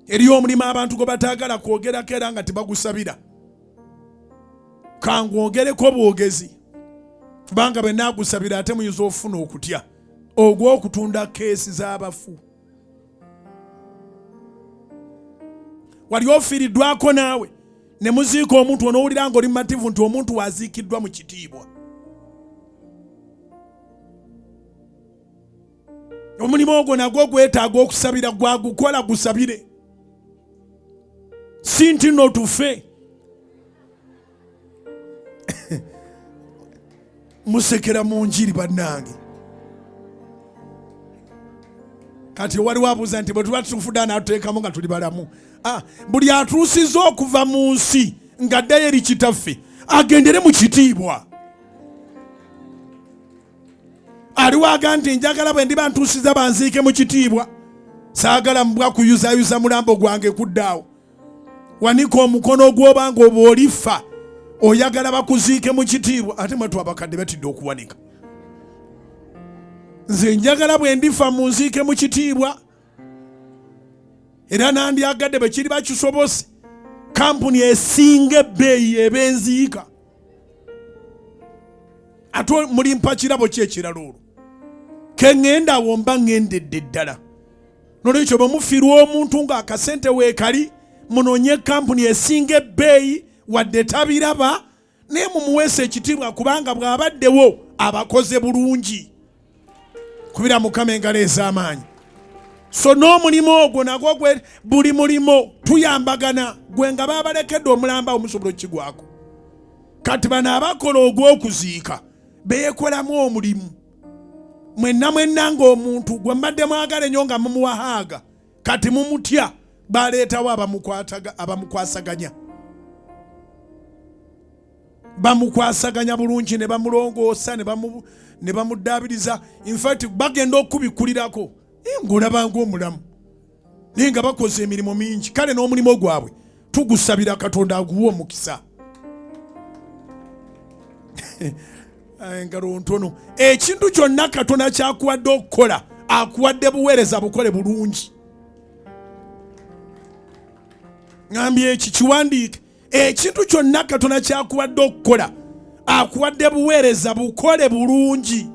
Eri omulimu abantu gwe bataagala kwogerako era nga tebagusabira. Kangwogereko bwogezi. Kubanga bwe naagusabira ate muyinza ofuna okutya. Ogw'okutunda kesi z'abafu. Wali ofiiriddwako naawe ne muziika omuntu onowulira ng'oli mumativu nti omuntu waziikiddwa mu kitiibwa. Omulimu ogwo nagwo gwetaaga okusabira, gwagukola gusabire. Si nti nno tufe. Musekera mu njiri bannange. Kati wali wabuuza nti bwe tuba tufudde n'atuteekamu nga tuli balamu. Buli atuusizza okuva mu nsi ng'addayo eri kitaffe agendere mu kitiibwa. Aliwaga nti njagala bwe ndiba ntuusiza banziike mu kitiibwa. Saagala mbwa kuyuzayuza mulambo gwange kuddaawo. Wanika omukono gw'obanga oba olifa oyagala bakuziike mu kitiibwa. Ate mwe twabakadde batidde okuwanika. Nze njagala bwe ndifa munziike mu kitiibwa. Era nandyagadde bwe kiri bakisobose kampuni esinga ebbeeyi ebenziika. Ate mulimpa kirabo ki ekirala olwo? Ke ŋŋenda awo mba ŋŋendedde ddala. Nolwekyo bwe mufiirwa omuntu ng'akasente weekali munoonye kampuni esinga ebbeeyi wadde tabiraba naye mumuweesa ekitiibwa kubanga bw'abaddewo abakoze bulungi. Kubira Mukama engalo ez'amaanyi. So n'omulimu ogwo nagwo buli mulimo tuyambagana. Gwe nga babalekedde omulamba omusobola okigwako. Kati bano abakola ogw'okuziika beekolamu omulimu. Mwenna ng'omuntu gwe mbadde mwagala ennyo nga mumuwahaaga kati mumutya baleetawo abamukwasaganya. Bamukwasaganya bulungi ne bamulongoosa ne bamuddaabiriza. In fact bagenda okubikulirako ng'olaba ng'omulamu naye nga bakoze emirimu mingi. Kale n'omulimu gwabwe tugusabira Katonda aguwe omukisa. Engalo ntono. Ekintu kyonna Katonda kyakuwadde okukola akuwadde buweereza bukole bulungi. Ngambye eki kiwandiike. Ekintu kyonna Katonda kyakuwadde okukola akuwadde buweereza bukole bulungi.